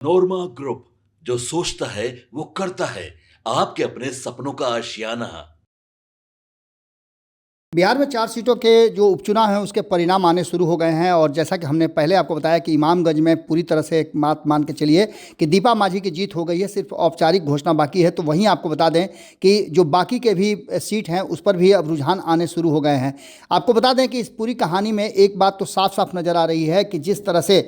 नोरमा group, जो सोचता है वो करता है। आपके अपने सपनों का आशियाना। बिहार में 4 सीटों के जो उपचुनाव हैं उसके परिणाम आने शुरू हो गए हैं और जैसा कि हमने पहले आपको बताया कि इमामगंज में पूरी तरह से एक बात मान के चलिए कि दीपा मांझी की जीत हो गई है, सिर्फ औपचारिक घोषणा बाकी है। तो वहीं आपको बता दें कि जो बाकी के भी सीट हैं उस पर भी अब रुझान आने शुरू हो गए हैं। आपको बता दें कि इस पूरी कहानी में एक बात तो साफ साफ नज़र आ रही है कि जिस तरह से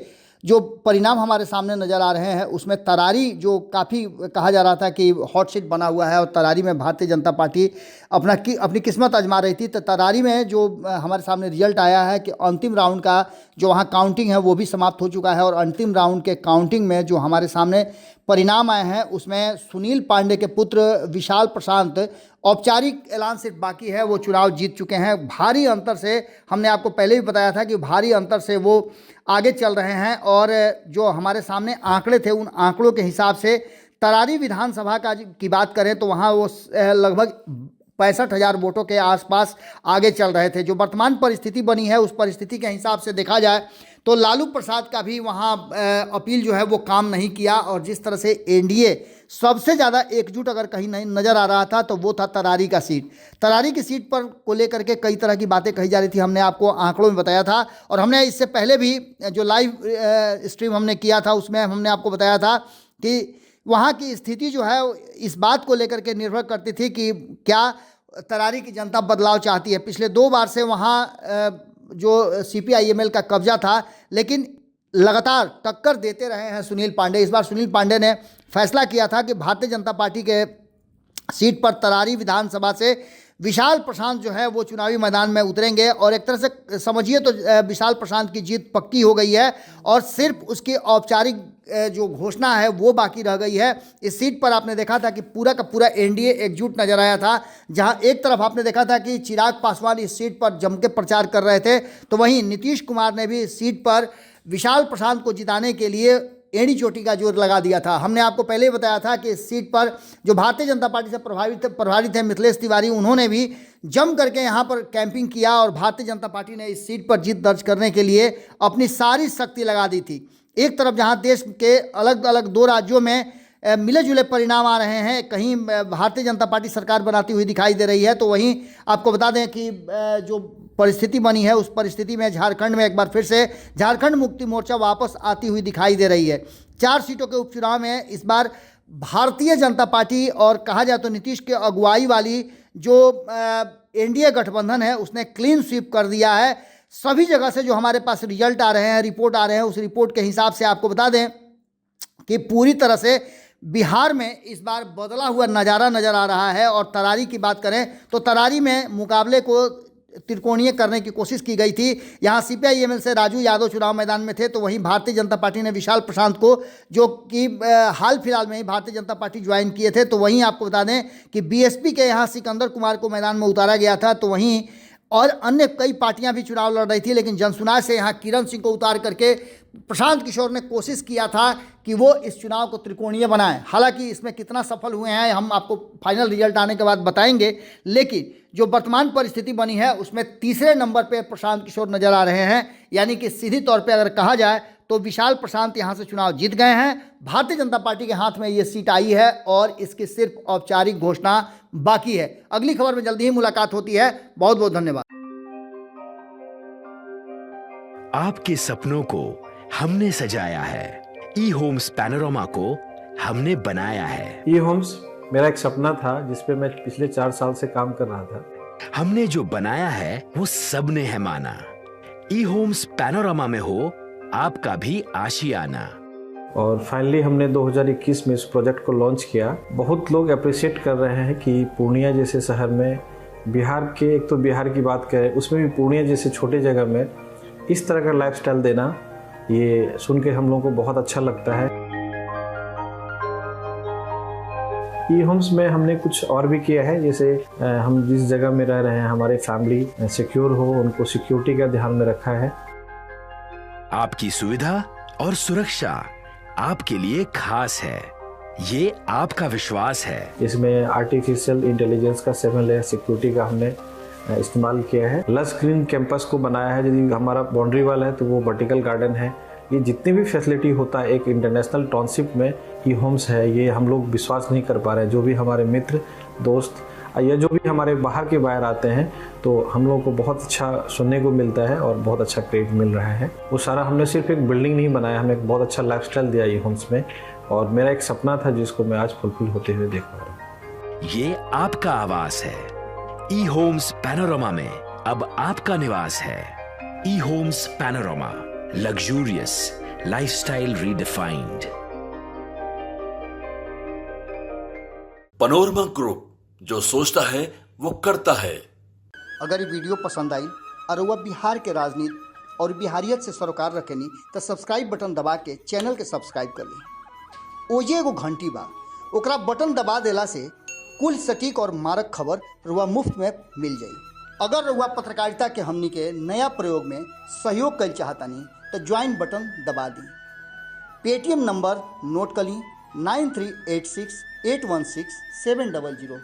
जो परिणाम हमारे सामने नज़र आ रहे हैं उसमें तरारी जो काफ़ी कहा जा रहा था कि हॉट सीट बना हुआ है और तरारी में भारतीय जनता पार्टी अपनी किस्मत आजमा रही थी। तो तरारी में जो हमारे सामने रिजल्ट आया है कि अंतिम राउंड का जो वहाँ काउंटिंग है वो भी समाप्त हो चुका है और अंतिम राउंड के काउंटिंग में जो हमारे सामने परिणाम आए हैं उसमें सुनील पांडे के पुत्र विशाल प्रशांत औपचारिक ऐलान सिर्फ बाकी है, वो चुनाव जीत चुके हैं भारी अंतर से। हमने आपको पहले भी बताया था कि भारी अंतर से वो आगे चल रहे हैं और जो हमारे सामने आंकड़े थे उन आंकड़ों के हिसाब से तरारी विधानसभा की बात करें तो वहाँ वो लगभग 65,000 वोटों के आसपास आगे चल रहे थे। जो वर्तमान परिस्थिति बनी है उस परिस्थिति के हिसाब से देखा जाए तो लालू प्रसाद का भी वहाँ अपील जो है वो काम नहीं किया और जिस तरह से एनडीए सबसे ज़्यादा एकजुट अगर कहीं नहीं नज़र आ रहा था तो वो था तरारी का सीट। तरारी की सीट पर को लेकर के कई तरह की बातें कही जा रही थी, हमने आपको आंकड़ों में बताया था और हमने इससे पहले भी जो लाइव स्ट्रीम हमने किया था उसमें हमने आपको बताया था कि वहाँ की स्थिति जो है इस बात को लेकर के निर्भर करती थी कि क्या तरारी की जनता बदलाव चाहती है। पिछले 2 बार से वहाँ जो सीपीआईएमएल का कब्जा था लेकिन लगातार टक्कर देते रहे हैं सुनील पांडे। इस बार सुनील पांडे ने फैसला किया था कि भारतीय जनता पार्टी के सीट पर तरारी विधानसभा से विशाल प्रशांत जो है वो चुनावी मैदान में उतरेंगे और एक तरह से समझिए तो विशाल प्रशांत की जीत पक्की हो गई है और सिर्फ उसकी औपचारिक जो घोषणा है वो बाकी रह गई है। इस सीट पर आपने देखा था कि पूरा का पूरा एनडीए एकजुट नजर आया था, जहां एक तरफ आपने देखा था कि चिराग पासवान इस सीट पर जम के प्रचार कर रहे थे तो वहीं नीतीश कुमार ने भी इस सीट पर विशाल प्रशांत को जिताने के लिए एड़ी चोटी का जोर लगा दिया था। हमने आपको पहले ही बताया था कि इस सीट पर जो भारतीय जनता पार्टी से प्रभावित है मिथिलेश तिवारी, उन्होंने भी जम करके यहाँ पर कैंपिंग किया और भारतीय जनता पार्टी ने इस सीट पर जीत दर्ज करने के लिए अपनी सारी शक्ति लगा दी थी। एक तरफ जहाँ देश के अलग अलग 2 राज्यों में मिले जुले परिणाम आ रहे हैं, कहीं भारतीय जनता पार्टी सरकार बनाती हुई दिखाई दे रही है तो वहीं आपको बता दें कि जो परिस्थिति बनी है उस परिस्थिति में झारखंड में एक बार फिर से झारखंड मुक्ति मोर्चा वापस आती हुई दिखाई दे रही है। 4 सीटों के उपचुनाव में इस बार भारतीय जनता पार्टी और कहा जाए तो नीतीश के अगुवाई वाली जो एनडीए गठबंधन है उसने क्लीन स्वीप कर दिया है। सभी जगह से जो हमारे पास रिजल्ट आ रहे हैं, रिपोर्ट आ रहे हैं, उस रिपोर्ट के हिसाब से आपको बता दें कि पूरी तरह से बिहार में इस बार बदला हुआ नज़ारा नज़र आ रहा है। और तरारी की बात करें तो तरारी में मुकाबले को त्रिकोणीय करने की कोशिश की गई थी। यहाँ सीपीआईएमएल से राजू यादव चुनाव मैदान में थे तो वहीं भारतीय जनता पार्टी ने विशाल प्रशांत को, जो कि हाल फिलहाल में ही भारतीय जनता पार्टी ज्वाइन किए थे, तो वहीं आपको बता दें कि बीएसपी के यहाँ सिकंदर कुमार को मैदान में उतारा गया था। तो वहीं और अन्य कई पार्टियां भी चुनाव लड़ रही थी लेकिन जनसुनाय से यहाँ किरण सिंह को उतार करके प्रशांत किशोर ने कोशिश किया था कि वो इस चुनाव को त्रिकोणीय बनाएं। हालांकि इसमें कितना सफल हुए हैं हम आपको फाइनल रिजल्ट आने के बाद बताएंगे, लेकिन जो वर्तमान परिस्थिति बनी है उसमें तीसरे नंबर पे प्रशांत किशोर नजर आ रहे हैं। यानी कि सीधी तौर पे अगर कहा जाए तो विशाल प्रशांत यहाँ से चुनाव जीत गए हैं। भारतीय जनता पार्टी के हाथ में ये सीट आई है और इसकी सिर्फ औपचारिक घोषणा बाकी है। अगली खबर में जल्दी ही मुलाकात होती है। बहुत बहुत धन्यवाद। आपके सपनों को हमने सजाया है, ई होम्स पैनोरामा को हमने बनाया है। ई होम्स मेरा एक सपना था जिस पे मैं पिछले 4 साल से काम कर रहा था। हमने जो बनाया है वो सबने है माना। ई होम्स पैनोरामा में हो आपका भी आशियाना। और फाइनली हमने 2021 में इस प्रोजेक्ट को लॉन्च किया। बहुत लोग अप्रिशिएट कर रहे हैं कि पूर्णिया जैसे शहर में, बिहार के, एक तो बिहार की बात करें उसमें भी पूर्णिया जैसे छोटे जगह में इस तरह का लाइफस्टाइल देना, ये सुन के हम लोगों को बहुत अच्छा लगता है। ई होम्स में हमने कुछ और भी किया है, जैसे हम जिस जगह में रह रहे हैं हमारे फैमिली सिक्योर हो, उनको सिक्योरिटी का ध्यान में रखा है। आपकी सुविधा और सुरक्षा आपके लिए खास है, ये आपका विश्वास है। इसमें आर्टिफिशियल इंटेलिजेंस का 7 लेयर सिक्योरिटी का हमने इस्तेमाल किया है। लस ग्रीन कैंपस को बनाया है। यदि हमारा बाउंड्री वाल है तो वो वर्टिकल गार्डन है, ये जितनी भी फैसिलिटी होता है एक इंटरनेशनल टाउनशिप में ई होम्स है, ये हम लोग विश्वास नहीं कर पा रहे हैं। जो भी हमारे मित्र दोस्त या जो भी हमारे बाहर के बाहर आते हैं तो हम लोगों को बहुत अच्छा सुनने को मिलता है और बहुत अच्छा क्रेडिट मिल रहा है। वो सारा हमने सिर्फ एक बिल्डिंग नहीं बनाया, हमें एक बहुत अच्छा लाइफस्टाइल दिया ई होम्स में, और मेरा एक सपना था जिसको मैं आज फुलफिल होते हुए देख पा रहा हूँ। ये आपका आवास है। ई होम्स पैनोरमा में अब आपका निवास है। E homes panorama, luxurious lifestyle redefined. Panorama group, जो सोचता है वो करता है। अगर ये वीडियो पसंद आई और वह बिहार के राजनीति और बिहारियत से सरोकार रखेनी तो सब्सक्राइब बटन दबा के चैनल के सब्सक्राइब कर ली। ओजे एगो घंटी बा, ओकरा बटन दबा देला से कुल सटीक और मारक खबर रुआ मुफ्त में मिल जाई। अगर रुआ पत्रकारिता के हमनी के नया प्रयोग में सहयोग कर चाहतानी तो ज्वाइन बटन दबा दी। पेटीएम नंबर नोट कर ली 9386816700।